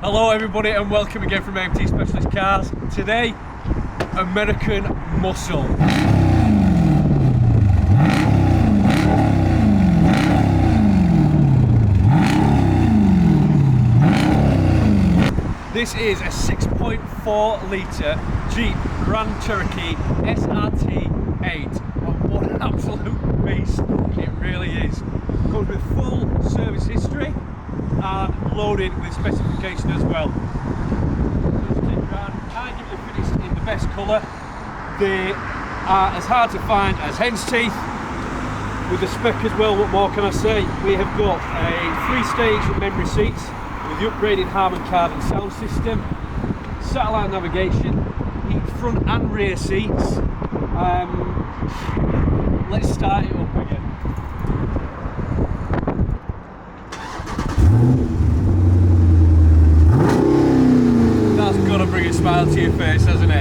Hello everybody and welcome again from AMT Specialist Cars. Today, American Muscle. This is a 6.4 litre Jeep Grand Cherokee SRT 8. And what an absolute beast it really is. Comes with full service history and loaded with specification as well. I give the finish in the best colour. They are as hard to find as hen's teeth. With the spec as well, what more can I say? We have got a 3-stage memory seats with the upgraded Harman Karden sound system, satellite navigation, heat front and rear seats. Let's start it up again. That's got to bring a smile to your face, hasn't it?